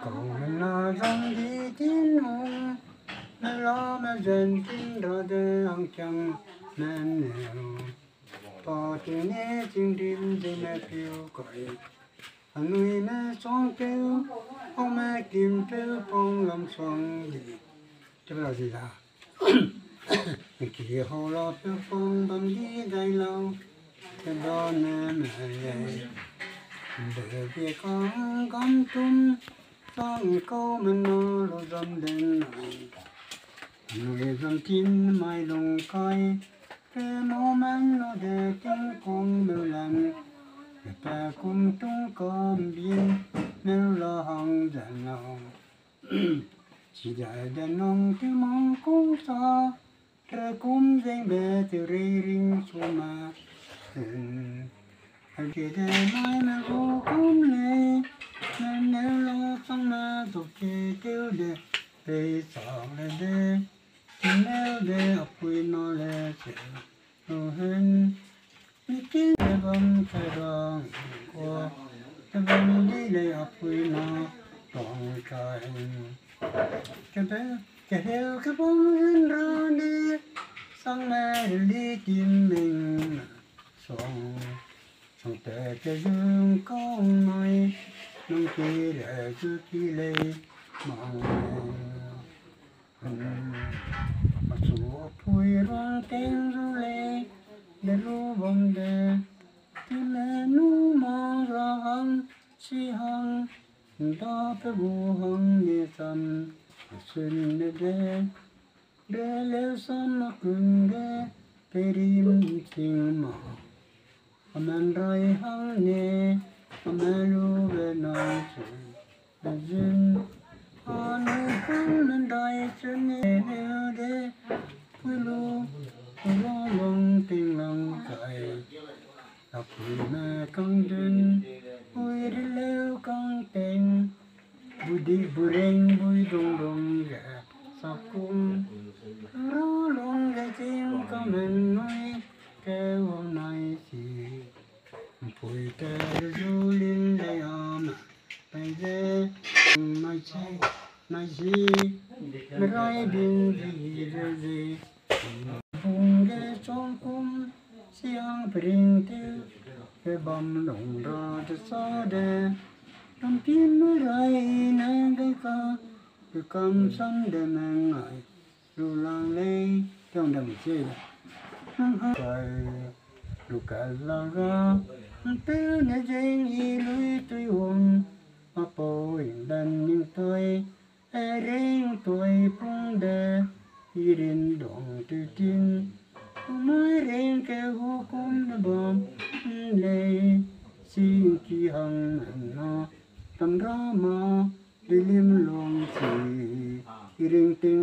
cầu mình là dòng đi tin hùng mẹ lo mẹ dần tin đó để ông chồng mẹ nghèo bỏ tiền nghe chương trình để mẹ phiêu cõi anh nuôi mẹ xoong phiêu ông mẹ kim phiêu phong lòng xoong gì chứ là gì là kia hồ lọt phiêu phong bầm đi đầy lâu cái đó mẹ mẹ để về con tum sang câu mình nó lo dầm đến này người dầm tin mai lùng coi cái mô mang nó để tiếng con mưu lần người ta cùng tung con biên nếu lo hằng dần nào chỉ để đàn ông tiếng mong cũng xa ra cũng dành bè từ rì rinh xuống mà anh chỉ để nói mà vô cũng lệ nên nếu lo xong mà tục chỉ kêu để sợ là để chỉ nếu để học quy nó là sẽ đồ hơn những cái bom phải đòn qua cái bom đi để học quy nó còn cái heo cái bom lên ra đi xong mà đi tìm mình xong xong để cho dương con nói nông kỳ để cứ kỳ lệ mong mà số phui rong tên ru lệ để ru bom để thì lệ nu mong ra hăng si hăng đó phải bu hăng để tâm xuân để lêu son nó cứng để perim tình mà aman rai hang ne amalu ve nai chu jin anu kun nan dai chen ne de pulu lo long ting long kai ap na kang den ui ri leo kang ten budi bureng bui dong dong ga sakum ro long ga chim kamen noi kêu hôm nay thì phủi tê du linh đây ôm bây giờ nói gì mà nói điên gì rồi gì vùng ghé trong cung xiang pring tiêu cái bom lồng ra cho gió đè trong tim mới lại nang cái ca cái cam sắn để mang ngại dù lang lê trong đầm chơi phải lúc cả là ra từ nhà danh y lối tôi hồn mà bồi đàn những tôi riêng tôi phong đề y đến đoạn từ tin mới riêng kêu hô cung bom lệ xin kỳ hằng nó tầm ra mà đi liêm lòng chỉ y riêng tình